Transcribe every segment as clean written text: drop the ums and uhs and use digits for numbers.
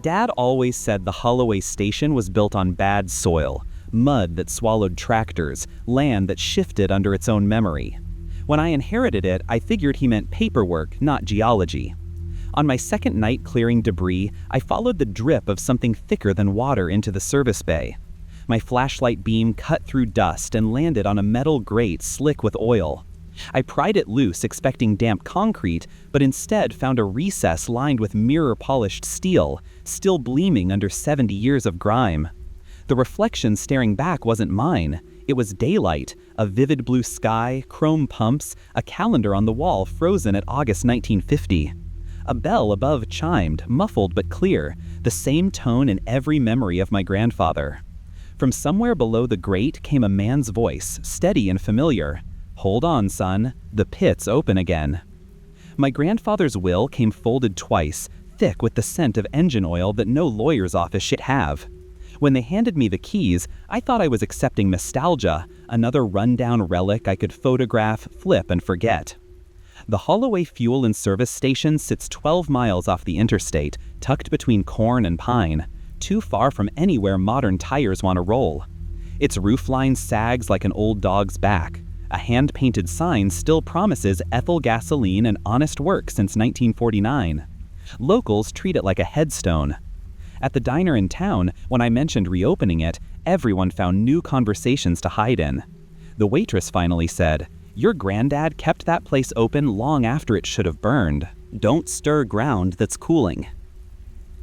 Dad always said the Holloway station was built on bad soil, mud that swallowed tractors, land that shifted under its own memory. When I inherited it, I figured he meant paperwork, not geology. On my second night clearing debris, I followed the drip of something thicker than water into the service bay. My flashlight beam cut through dust and landed on a metal grate slick with oil. I pried it loose, expecting damp concrete, but instead found a recess lined with mirror-polished steel, still gleaming under 70 years of grime. The reflection staring back wasn't mine. It was daylight, a vivid blue sky, chrome pumps, a calendar on the wall frozen at August 1950. A bell above chimed, muffled but clear, the same tone in every memory of my grandfather. From somewhere below the grate came a man's voice, steady and familiar. "Hold on, son. The pit's open again." My grandfather's will came folded twice, thick with the scent of engine oil that no lawyer's office should have. When they handed me the keys, I thought I was accepting nostalgia, another rundown relic I could photograph, flip, and forget. The Holloway Fuel Service Station sits 12 miles off the interstate, tucked between corn and pine, too far from anywhere modern tires want to roll. Its roofline sags like an old dog's back. A hand-painted sign still promises ethyl gasoline and honest work since 1949. Locals treat it like a headstone. At the diner in town, when I mentioned reopening it, everyone found new conversations to hide in. The waitress finally said, "Your granddad kept that place open long after it should have burned. Don't stir ground that's cooling."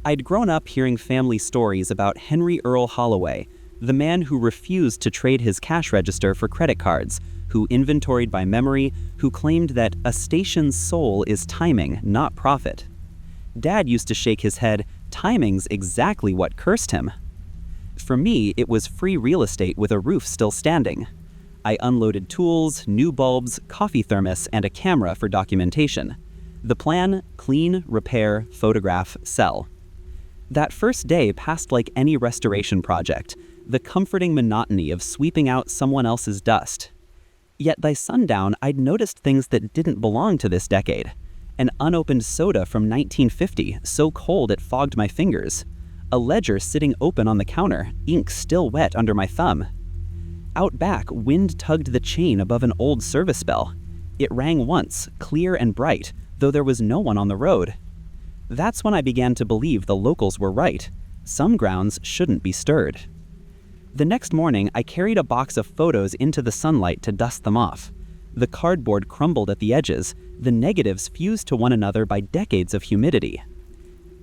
I'd grown up hearing family stories about Henry Earl Holloway, the man who refused to trade his cash register for credit cards, who inventoried by memory, who claimed that a station's soul is timing, not profit. Dad used to shake his head, "Timing's exactly what cursed him." For me, it was free real estate with a roof still standing. I unloaded tools, new bulbs, coffee thermos, and a camera for documentation. The plan: clean, repair, photograph, sell. That first day passed like any restoration project, the comforting monotony of sweeping out someone else's dust. Yet by sundown, I'd noticed things that didn't belong to this decade. An unopened soda from 1950, so cold it fogged my fingers. A ledger sitting open on the counter, ink still wet under my thumb. Out back, wind tugged the chain above an old service bell. It rang once, clear and bright, though there was no one on the road. That's when I began to believe the locals were right. Some grounds shouldn't be stirred. The next morning, I carried a box of photos into the sunlight to dust them off. The cardboard crumbled at the edges, the negatives fused to one another by decades of humidity.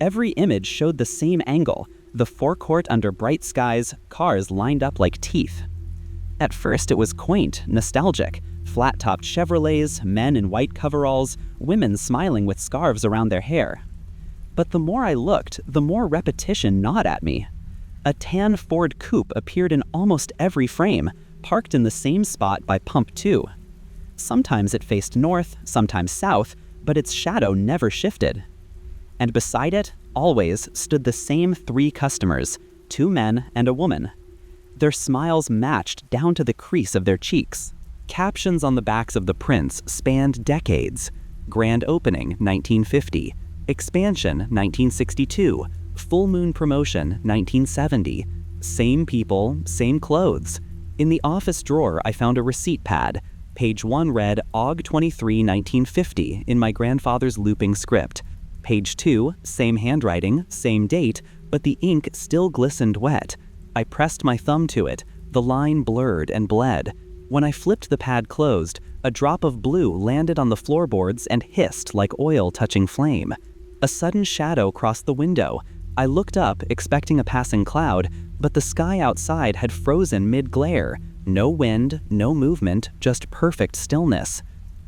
Every image showed the same angle, the forecourt under bright skies, cars lined up like teeth. At first it was quaint, nostalgic, flat-topped Chevrolets, men in white coveralls, women smiling with scarves around their hair. But the more I looked, the more repetition gnawed at me. A tan Ford coupe appeared in almost every frame, parked in the same spot by Pump 2. Sometimes it faced north, sometimes south, but its shadow never shifted. And beside it, always, stood the same 3 customers, 2 men and a woman. Their smiles matched down to the crease of their cheeks. Captions on the backs of the prints spanned decades. Grand opening, 1950. Expansion, 1962. Full moon promotion, 1970. Same people, same clothes. In the office drawer, I found a receipt pad. Page 1 read Aug 23, 1950 in my grandfather's looping script. Page 2, same handwriting, same date, but the ink still glistened wet. I pressed my thumb to it. The line blurred and bled. When I flipped the pad closed, a drop of blue landed on the floorboards and hissed like oil touching flame. A sudden shadow crossed the window. I looked up, expecting a passing cloud, but the sky outside had frozen mid-glare. No wind, no movement, just perfect stillness.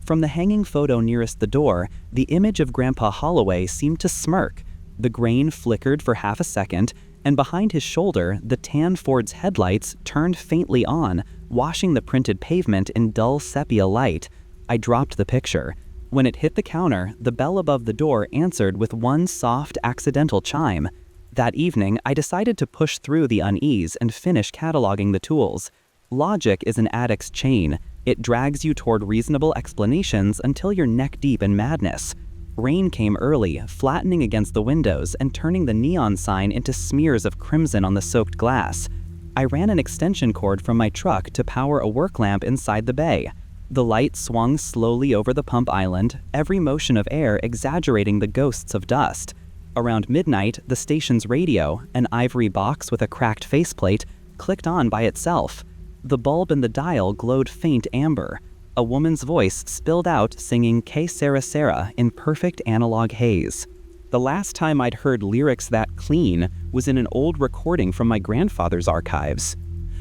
From the hanging photo nearest the door, the image of Grandpa Holloway seemed to smirk. The grain flickered for half a second, and behind his shoulder, the tan Ford's headlights turned faintly on, washing the printed pavement in dull sepia light. I dropped the picture. When it hit the counter, the bell above the door answered with one soft, accidental chime. That evening, I decided to push through the unease and finish cataloging the tools. Logic is an addict's chain. It drags you toward reasonable explanations until you're neck-deep in madness. Rain came early, flattening against the windows and turning the neon sign into smears of crimson on the soaked glass. I ran an extension cord from my truck to power a work lamp inside the bay. The light swung slowly over the pump island, every motion of air exaggerating the ghosts of dust. Around midnight, the station's radio, an ivory box with a cracked faceplate, clicked on by itself. The bulb in the dial glowed faint amber. A woman's voice spilled out singing Que Sera Sera in perfect analog haze. The last time I'd heard lyrics that clean was in an old recording from my grandfather's archives.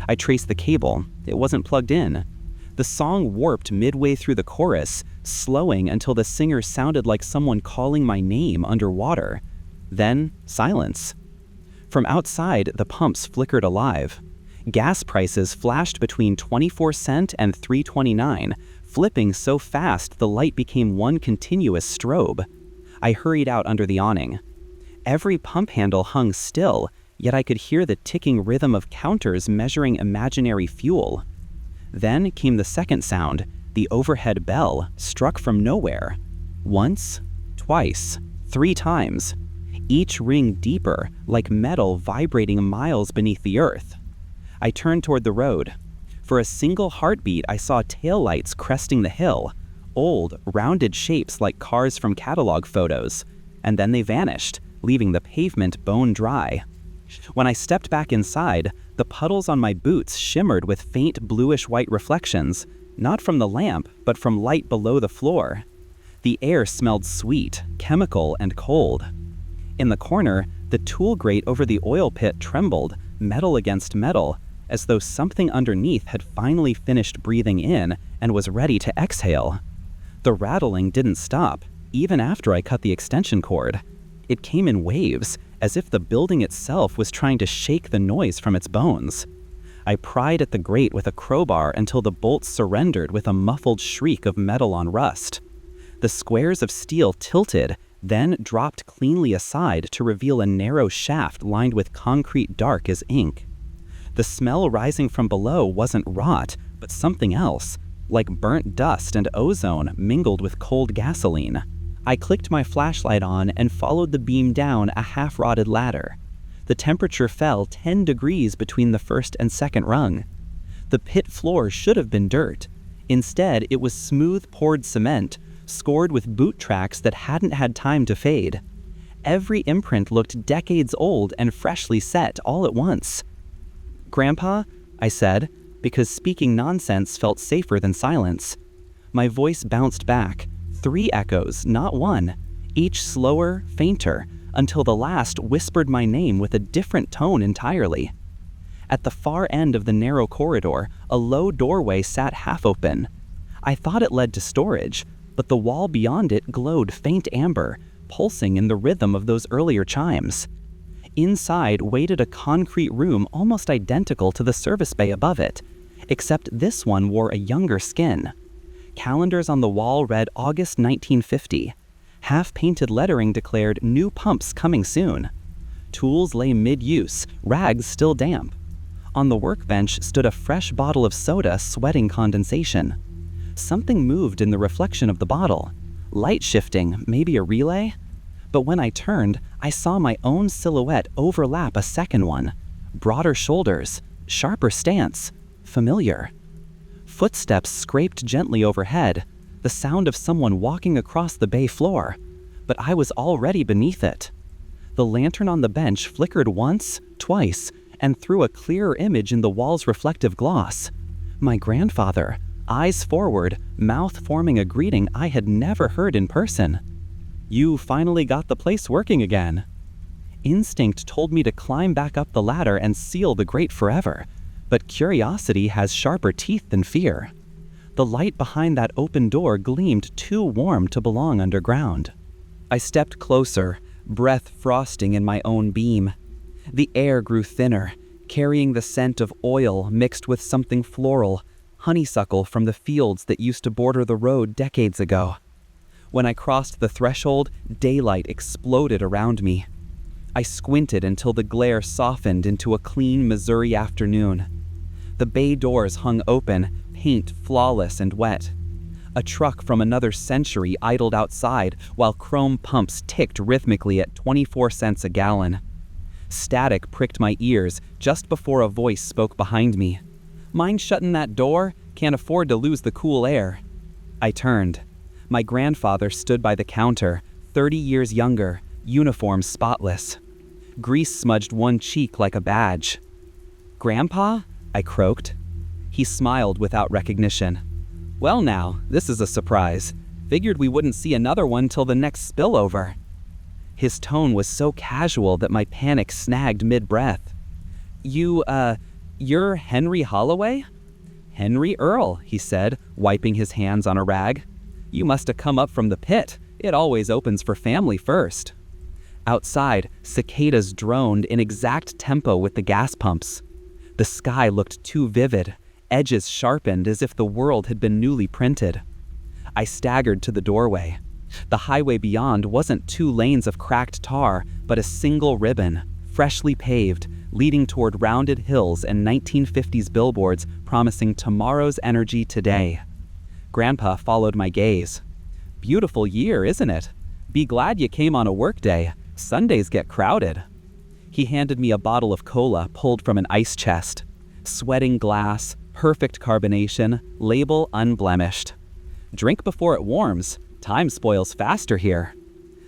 I traced the cable. It wasn't plugged in. The song warped midway through the chorus, slowing until the singer sounded like someone calling my name underwater. Then, silence. From outside, the pumps flickered alive. Gas prices flashed between 24 cents and $3.29, flipping so fast the light became one continuous strobe. I hurried out under the awning. Every pump handle hung still, yet I could hear the ticking rhythm of counters measuring imaginary fuel. Then came the second sound, the overhead bell, struck from nowhere. Once, twice, 3 times. Each ring deeper, like metal vibrating miles beneath the earth. I turned toward the road. For a single heartbeat, I saw taillights cresting the hill, old, rounded shapes like cars from catalog photos, and then they vanished, leaving the pavement bone dry. When I stepped back inside, the puddles on my boots shimmered with faint bluish-white reflections, not from the lamp, but from light below the floor. The air smelled sweet, chemical, and cold. In the corner, the tool grate over the oil pit trembled, metal against metal, as though something underneath had finally finished breathing in and was ready to exhale. The rattling didn't stop, even after I cut the extension cord. It came in waves, as if the building itself was trying to shake the noise from its bones. I pried at the grate with a crowbar until the bolts surrendered with a muffled shriek of metal on rust. The squares of steel tilted, then dropped cleanly aside to reveal a narrow shaft lined with concrete dark as ink. The smell rising from below wasn't rot, but something else, like burnt dust and ozone mingled with cold gasoline. I clicked my flashlight on and followed the beam down a half-rotted ladder. The temperature fell 10 degrees between the first and second rung. The pit floor should have been dirt. Instead, it was smooth poured cement, scored with boot tracks that hadn't had time to fade. Every imprint looked decades old and freshly set all at once. "Grandpa," I said, because speaking nonsense felt safer than silence. My voice bounced back, 3 echoes, not one, each slower, fainter, until the last whispered my name with a different tone entirely. At the far end of the narrow corridor, a low doorway sat half open. I thought it led to storage, but the wall beyond it glowed faint amber, pulsing in the rhythm of those earlier chimes. Inside waited a concrete room almost identical to the service bay above it, except this one wore a younger skin. Calendars on the wall read August 1950. Half-painted lettering declared new pumps coming soon. Tools lay mid-use, rags still damp. On the workbench stood a fresh bottle of soda sweating condensation. Something moved in the reflection of the bottle. Light shifting, maybe a relay? But when I turned, I saw my own silhouette overlap a second one. Broader shoulders, sharper stance, familiar. Footsteps scraped gently overhead, the sound of someone walking across the bay floor, but I was already beneath it. The lantern on the bench flickered once, twice, and threw a clearer image in the wall's reflective gloss. My grandfather, eyes forward, mouth forming a greeting I had never heard in person. "You finally got the place working again." Instinct told me to climb back up the ladder and seal the grate forever, but curiosity has sharper teeth than fear. The light behind that open door gleamed too warm to belong underground. I stepped closer, breath frosting in my own beam. The air grew thinner, carrying the scent of oil mixed with something floral, honeysuckle from the fields that used to border the road decades ago. When I crossed the threshold, daylight exploded around me. I squinted until the glare softened into a clean Missouri afternoon. The bay doors hung open, paint flawless and wet. A truck from another century idled outside while chrome pumps ticked rhythmically at 24 cents a gallon. Static pricked my ears just before a voice spoke behind me. "Mind shutting that door? Can't afford to lose the cool air." I turned. My grandfather stood by the counter, 30 years younger, uniform spotless. Grease smudged one cheek like a badge. "Grandpa?" I croaked. He smiled without recognition. "Well now, this is a surprise. Figured we wouldn't see another one till the next spillover." His tone was so casual that my panic snagged mid-breath. You're Henry Holloway?" "Henry Earl," he said, wiping his hands on a rag. "You must have come up from the pit. It always opens for family first." Outside, cicadas droned in exact tempo with the gas pumps. The sky looked too vivid, edges sharpened as if the world had been newly printed. I staggered to the doorway. The highway beyond wasn't 2 lanes of cracked tar, but a single ribbon, freshly paved, leading toward rounded hills and 1950s billboards promising tomorrow's energy today. Grandpa followed my gaze. "Beautiful year, isn't it? Be glad you came on a workday. Sundays get crowded." He handed me a bottle of cola pulled from an ice chest. Sweating glass, perfect carbonation, label unblemished. "Drink before it warms. Time spoils faster here."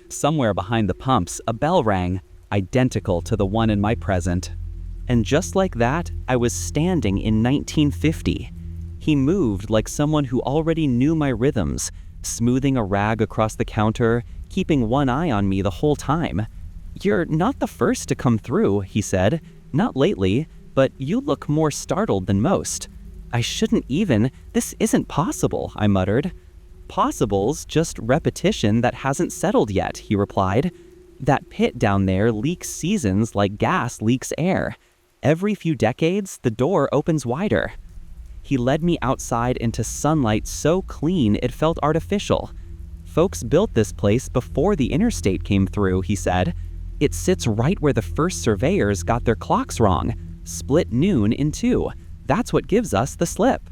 Somewhere behind the pumps, a bell rang, identical to the one in my present. And just like that, I was standing in 1950. He moved like someone who already knew my rhythms, smoothing a rag across the counter, keeping one eye on me the whole time. "You're not the first to come through," he said. "Not lately, but you look more startled than most." "I shouldn't even. This isn't possible," I muttered. "Possible's just repetition that hasn't settled yet," he replied. "That pit down there leaks seasons like gas leaks air. Every few decades, the door opens wider." He led me outside into sunlight so clean it felt artificial. "Folks built this place before the interstate came through," he said. "It sits right where the first surveyors got their clocks wrong. Split noon in 2. That's what gives us the slip."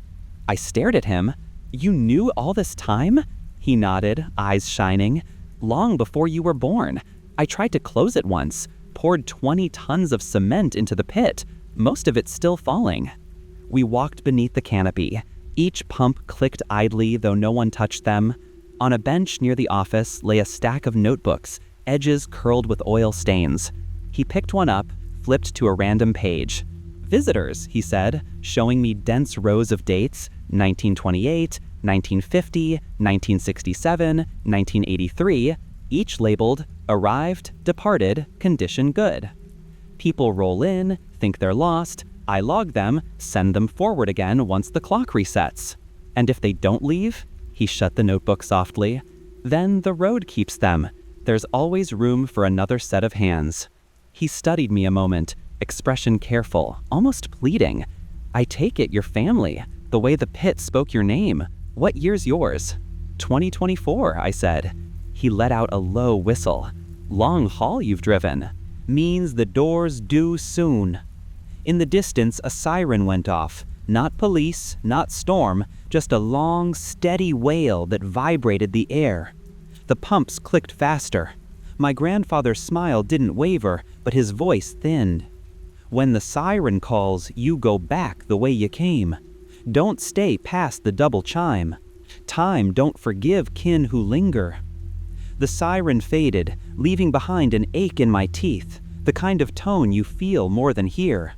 I stared at him. "You knew all this time?" He nodded, eyes shining. "Long before you were born. I tried to close it once, poured 20 tons of cement into the pit, most of it still falling." We walked beneath the canopy. Each pump clicked idly, though no one touched them. On a bench near the office lay a stack of notebooks, edges curled with oil stains. He picked one up, flipped to a random page. "Visitors," he said, showing me dense rows of dates, 1928, 1950, 1967, 1983, each labeled "Arrived, Departed, Condition Good." People roll in, think they're lost, I log them, send them forward again once the clock resets. And if they don't leave, he shut the notebook softly, then the road keeps them. There's always room for another set of hands. He studied me a moment, expression careful, almost pleading. "I take it your family, the way the pit spoke your name. What year's yours?" 2024, I said. He let out a low whistle. "Long haul you've driven. Means the door's due soon." In the distance, a siren went off. Not police, not storm, just a long, steady wail that vibrated the air. The pumps clicked faster. My grandfather's smile didn't waver, but his voice thinned. "When the siren calls, you go back the way you came. Don't stay past the double chime. Time don't forgive kin who linger." The siren faded, leaving behind an ache in my teeth, the kind of tone you feel more than hear.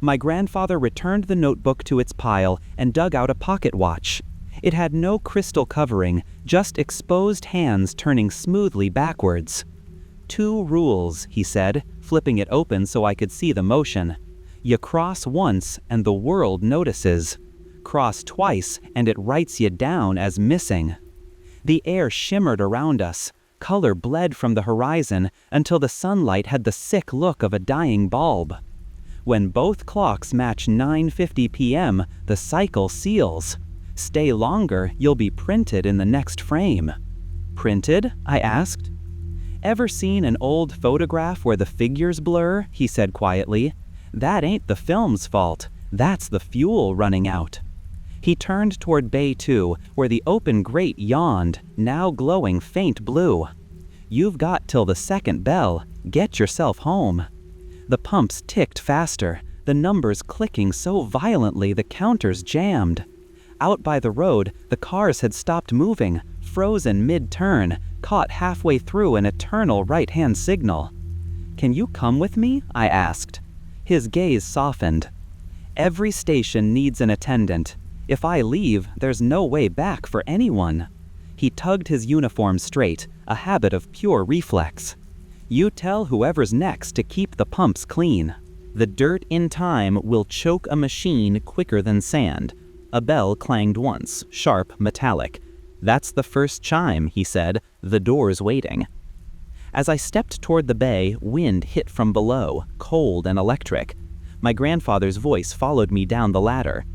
My grandfather returned the notebook to its pile and dug out a pocket watch. It had no crystal covering, just exposed hands turning smoothly backwards. "2 rules," he said, flipping it open so I could see the motion. "You cross once and the world notices. Cross twice and it writes you down as missing." The air shimmered around us. Color bled from the horizon until the sunlight had the sick look of a dying bulb. When both clocks match 9:50 p.m., the cycle seals. Stay longer, you'll be printed in the next frame. "Printed?" I asked. "Ever seen an old photograph where the figures blur?" he said quietly. "That ain't the film's fault. That's the fuel running out." He turned toward Bay 2, where the open grate yawned, now glowing faint blue. "You've got till the second bell. Get yourself home." The pumps ticked faster, the numbers clicking so violently the counters jammed. Out by the road, the cars had stopped moving, frozen mid-turn, caught halfway through an eternal right-hand signal. "Can you come with me?" I asked. His gaze softened. "Every station needs an attendant. If I leave, there's no way back for anyone." He tugged his uniform straight, a habit of pure reflex. "You tell whoever's next to keep the pumps clean. The dirt in time will choke a machine quicker than sand." A bell clanged once, sharp, metallic. "That's the first chime," he said. "The door's waiting." As I stepped toward the bay, wind hit from below, cold and electric. My grandfather's voice followed me down the ladder.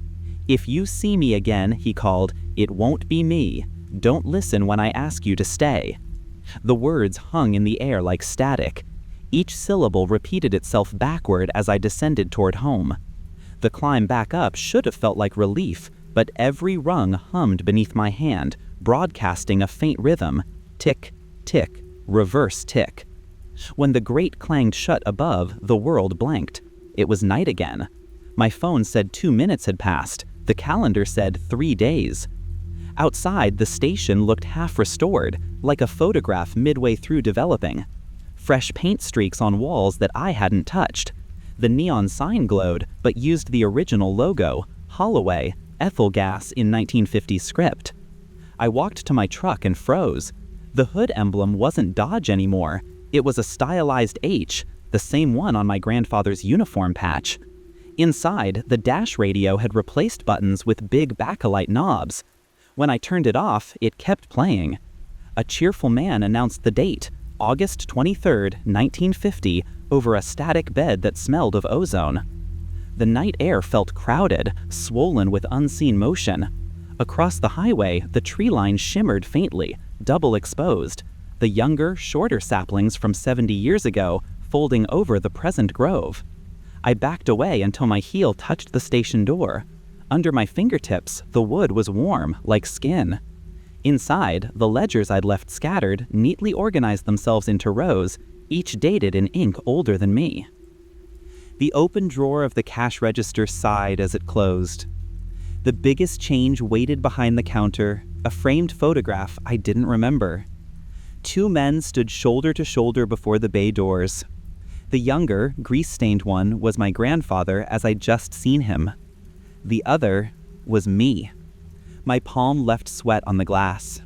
"If you see me again," he called, "it won't be me. Don't listen when I ask you to stay." The words hung in the air like static. Each syllable repeated itself backward as I descended toward home. The climb back up should have felt like relief, but every rung hummed beneath my hand, broadcasting a faint rhythm. Tick, tick, reverse tick. When the grate clanged shut above, the world blanked. It was night again. My phone said 2 minutes had passed. The calendar said 3 days. Outside, the station looked half restored, like a photograph midway through developing. Fresh paint streaks on walls that I hadn't touched. The neon sign glowed, but used the original logo, Holloway, ethyl gas in 1950s script. I walked to my truck and froze. The hood emblem wasn't Dodge anymore. It was a stylized H, the same one on my grandfather's uniform patch. Inside, the dash radio had replaced buttons with big bakelite knobs. When I turned it off, it kept playing. A cheerful man announced the date, August 23rd, 1950, over a static bed that smelled of ozone. The night air felt crowded, swollen with unseen motion. Across the highway, the tree line shimmered faintly, double exposed, the younger, shorter saplings from 70 years ago folding over the present grove. I backed away until my heel touched the station door. Under my fingertips, the wood was warm, like skin. Inside, the ledgers I'd left scattered neatly organized themselves into rows, each dated in ink older than me. The open drawer of the cash register sighed as it closed. The biggest change waited behind the counter, a framed photograph I didn't remember. 2 men stood shoulder to shoulder before the bay doors. The younger, grease-stained one was my grandfather as I'd just seen him. The other was me. My palm left sweat on the glass.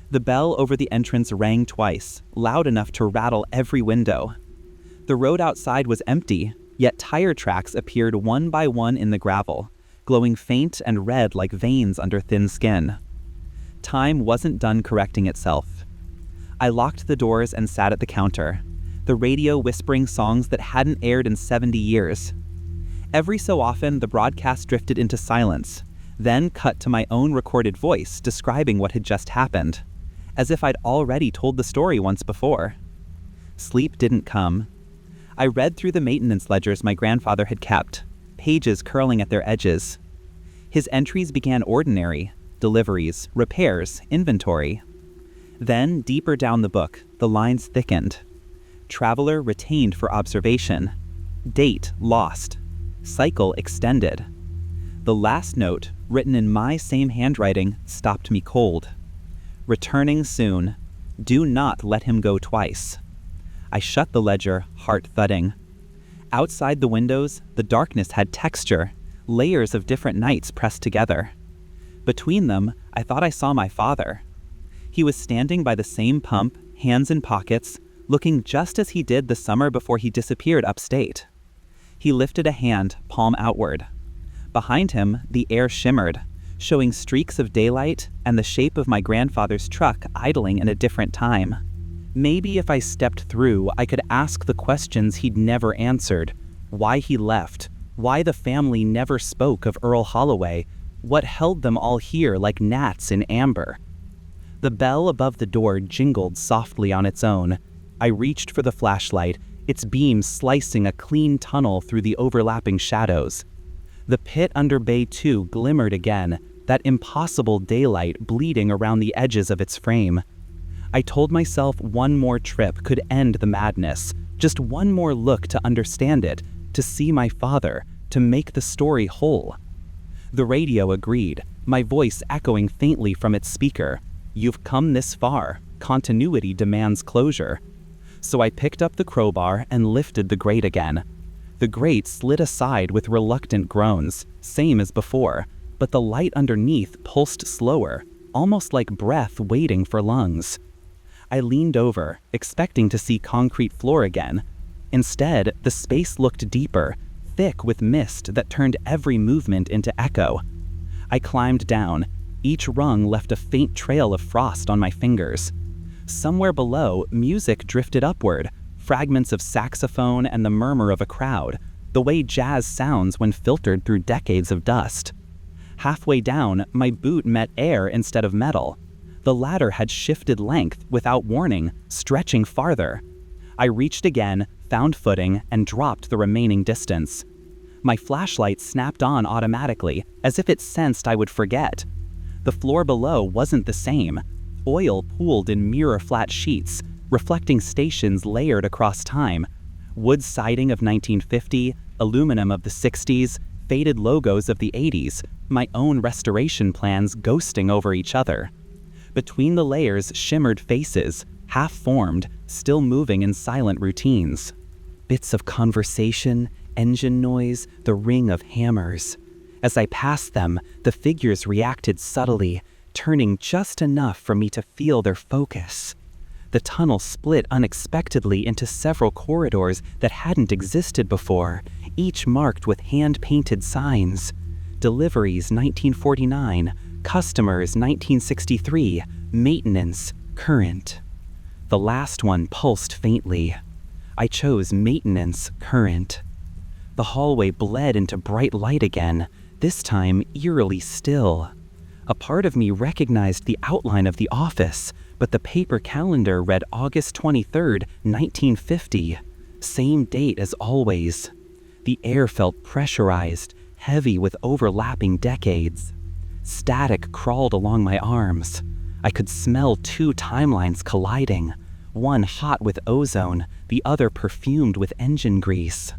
The bell over the entrance rang twice, loud enough to rattle every window. The road outside was empty, yet tire tracks appeared one by one in the gravel, glowing faint and red like veins under thin skin. Time wasn't done correcting itself. I locked the doors and sat at the counter, the radio whispering songs that hadn't aired in 70 years. Every so often, the broadcast drifted into silence, then cut to my own recorded voice describing what had just happened, as if I'd already told the story once before. Sleep didn't come. I read through the maintenance ledgers my grandfather had kept, pages curling at their edges. His entries began ordinary: deliveries, repairs, inventory. Then, deeper down the book, the lines thickened. Traveler retained for observation. Date lost. Cycle extended. The last note, written in my same handwriting, stopped me cold. Returning soon. Do not let him go twice. I shut the ledger, heart thudding. Outside the windows, the darkness had texture, layers of different nights pressed together. Between them, I thought I saw my father. He was standing by the same pump, hands in pockets, looking just as he did the summer before he disappeared upstate. He lifted a hand, palm outward. Behind him, the air shimmered, showing streaks of daylight and the shape of my grandfather's truck idling in a different time. Maybe if I stepped through, I could ask the questions he'd never answered. Why he left, why the family never spoke of Earl Holloway, what held them all here like gnats in amber. The bell above the door jingled softly on its own. I reached for the flashlight, its beam slicing a clean tunnel through the overlapping shadows. The pit under Bay 2 glimmered again, that impossible daylight bleeding around the edges of its frame. I told myself one more trip could end the madness, just one more look to understand it, to see my father, to make the story whole. The radio agreed, my voice echoing faintly from its speaker. You've come this far. Continuity demands closure. So I picked up the crowbar and lifted the grate again. The grate slid aside with reluctant groans, same as before, but the light underneath pulsed slower, almost like breath waiting for lungs. I leaned over, expecting to see concrete floor again. Instead, the space looked deeper, thick with mist that turned every movement into echo. I climbed down. Each rung left a faint trail of frost on my fingers. Somewhere below, music drifted upward, fragments of saxophone and the murmur of a crowd, the way jazz sounds when filtered through decades of dust. Halfway down, my boot met air instead of metal. The ladder had shifted length without warning, stretching farther. I reached again, found footing, and dropped the remaining distance. My flashlight snapped on automatically, as if it sensed I would forget. The floor below wasn't the same. Oil pooled in mirror-flat sheets, reflecting stations layered across time. Wood siding of 1950, aluminum of the 60s, faded logos of the 80s, my own restoration plans ghosting over each other. Between the layers shimmered faces, half-formed, still moving in silent routines. Bits of conversation, engine noise, the ring of hammers. As I passed them, the figures reacted subtly, turning just enough for me to feel their focus. The tunnel split unexpectedly into several corridors that hadn't existed before, each marked with hand-painted signs. Deliveries 1949, customers 1963, maintenance current. The last one pulsed faintly. I chose maintenance current. The hallway bled into bright light again, this time eerily still. A part of me recognized the outline of the office, but the paper calendar read August 23rd, 1950. Same date as always. The air felt pressurized, heavy with overlapping decades. Static crawled along my arms. I could smell two timelines colliding, one hot with ozone, the other perfumed with engine grease.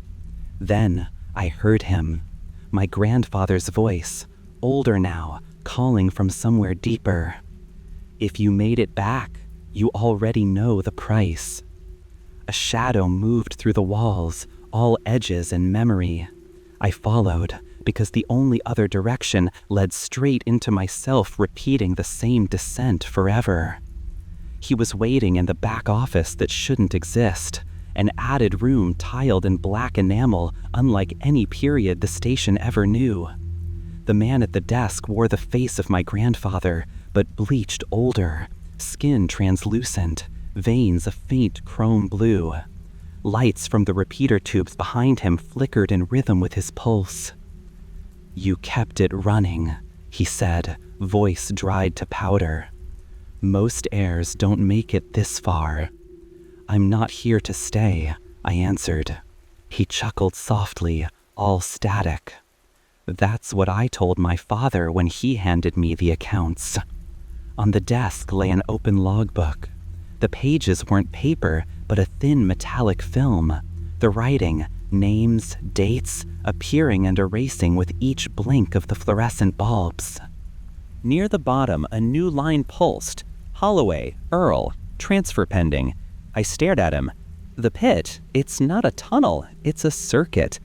Then I heard him, my grandfather's voice, older now, calling from somewhere deeper. If you made it back, you already know the price. A shadow moved through the walls, all edges and memory. I followed, because the only other direction led straight into myself repeating the same descent forever. He was waiting in the back office that shouldn't exist, an added room tiled in black enamel unlike any period the station ever knew. The man at the desk wore the face of my grandfather, but bleached older, skin translucent, veins a faint chrome blue. Lights from the repeater tubes behind him flickered in rhythm with his pulse. "You kept it running," he said, voice dried to powder. "Most heirs don't make it this far." "I'm not here to stay," I answered. He chuckled softly, all static. "That's what I told my father when he handed me the accounts." On the desk lay an open logbook. The pages weren't paper, but a thin metallic film. The writing, names, dates, appearing and erasing with each blink of the fluorescent bulbs. Near the bottom, a new line pulsed. Holloway, Earl, transfer pending. I stared at him. The pit, it's not a tunnel, it's a circuit.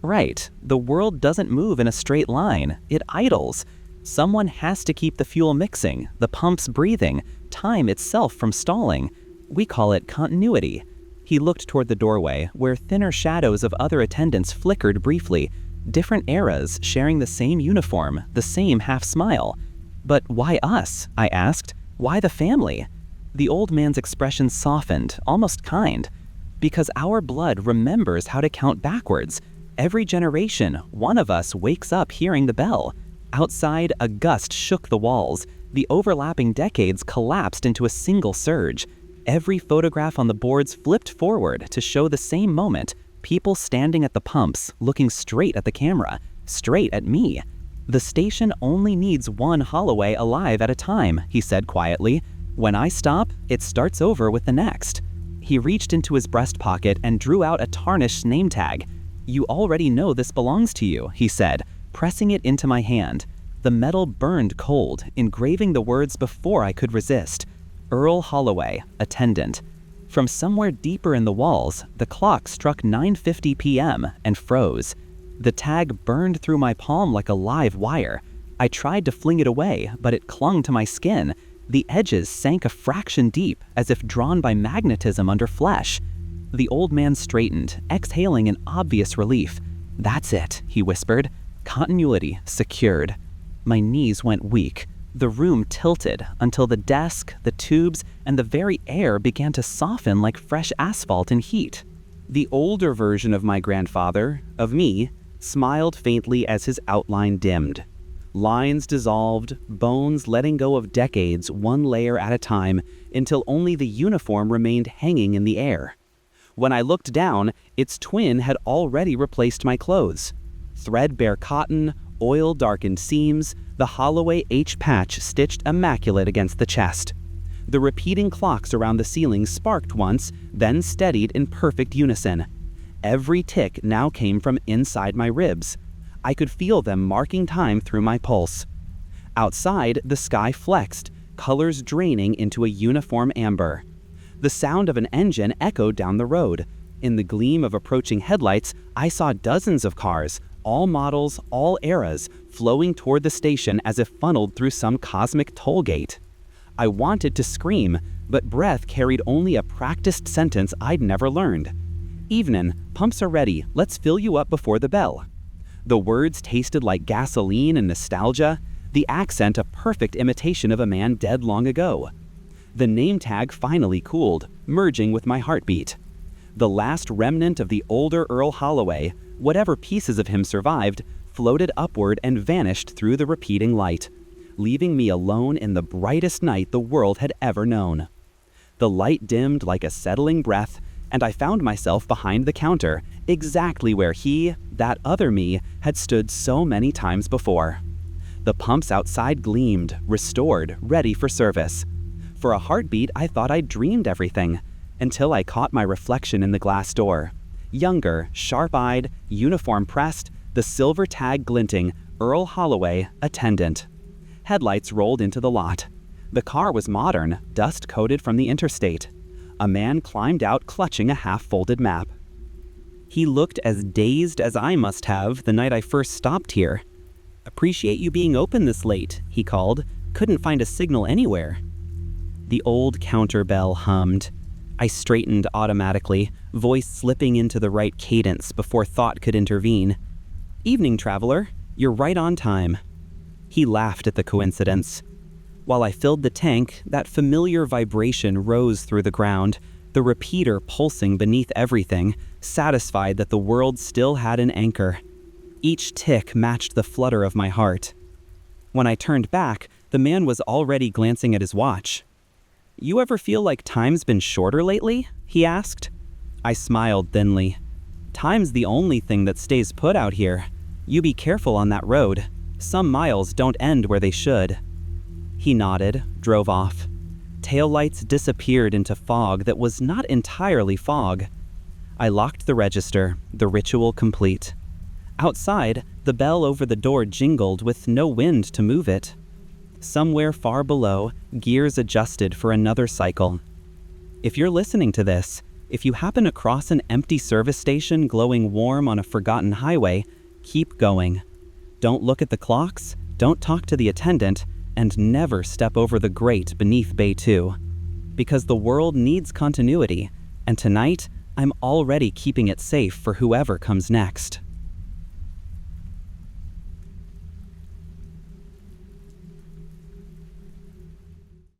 Right, the world doesn't move in a straight line, it idles. Someone has to keep the fuel mixing, the pumps breathing, time itself from stalling. We call it continuity. He looked toward the doorway, where thinner shadows of other attendants flickered briefly, different eras sharing the same uniform, the same half-smile. "But why us?" I asked. "Why the family?" The old man's expression softened, almost kind. "Because our blood remembers how to count backwards. Every generation, one of us wakes up hearing the bell." Outside, a gust shook the walls. The overlapping decades collapsed into a single surge. Every photograph on the boards flipped forward to show the same moment, people standing at the pumps, looking straight at the camera, straight at me. "The station only needs one Holloway alive at a time," he said quietly. "When I stop, it starts over with the next." He reached into his breast pocket and drew out a tarnished name tag. "You already know this belongs to you," he said, pressing it into my hand. The metal burned cold, engraving the words before I could resist. Earl Holloway, attendant. From somewhere deeper in the walls, the clock struck 9:50 p.m. and froze. The tag burned through my palm like a live wire. I tried to fling it away, but it clung to my skin. The edges sank a fraction deep, as if drawn by magnetism under flesh. The old man straightened, exhaling in obvious relief. "That's it," he whispered. "Continuity secured." My knees went weak. The room tilted until the desk, the tubes, and the very air began to soften like fresh asphalt in heat. The older version of my grandfather, of me, smiled faintly as his outline dimmed. Lines dissolved, bones letting go of decades one layer at a time until only the uniform remained hanging in the air. When I looked down, its twin had already replaced my clothes. Threadbare cotton, oil-darkened seams, the Holloway H patch stitched immaculate against the chest. The repeating clocks around the ceiling sparked once, then steadied in perfect unison. Every tick now came from inside my ribs. I could feel them marking time through my pulse. Outside, the sky flexed, colors draining into a uniform amber. The sound of an engine echoed down the road. In the gleam of approaching headlights, I saw dozens of cars, all models, all eras, flowing toward the station as if funneled through some cosmic toll gate. I wanted to scream, but breath carried only a practiced sentence I'd never learned. "Evenin', pumps are ready, let's fill you up before the bell." The words tasted like gasoline and nostalgia, the accent a perfect imitation of a man dead long ago. The name tag finally cooled, merging with my heartbeat. The last remnant of the older Earl Holloway, whatever pieces of him survived, floated upward and vanished through the repeating light, leaving me alone in the brightest night the world had ever known. The light dimmed like a settling breath, and I found myself behind the counter, exactly where he, that other me, had stood so many times before. The pumps outside gleamed, restored, ready for service. For a heartbeat, I thought I'd dreamed everything, until I caught my reflection in the glass door. Younger, sharp-eyed, uniform pressed, the silver tag glinting, Earl Holloway, attendant. Headlights rolled into the lot. The car was modern, dust-coated from the interstate. A man climbed out clutching a half-folded map. He looked as dazed as I must have the night I first stopped here. "Appreciate you being open this late," he called. "Couldn't find a signal anywhere." The old counter bell hummed. I straightened automatically, voice slipping into the right cadence before thought could intervene. "Evening, traveler. You're right on time." He laughed at the coincidence. While I filled the tank, that familiar vibration rose through the ground, the repeater pulsing beneath everything, satisfied that the world still had an anchor. Each tick matched the flutter of my heart. When I turned back, the man was already glancing at his watch. "You ever feel like time's been shorter lately?" he asked. I smiled thinly. "Time's the only thing that stays put out here. You be careful on that road. Some miles don't end where they should." He nodded, drove off. Taillights disappeared into fog that was not entirely fog. I locked the register, the ritual complete. Outside, the bell over the door jingled with no wind to move it. Somewhere far below, gears adjusted for another cycle. If you're listening to this, if you happen across an empty service station glowing warm on a forgotten highway, keep going. Don't look at the clocks, don't talk to the attendant, and never step over the grate beneath Bay 2. Because the world needs continuity, and tonight, I'm already keeping it safe for whoever comes next.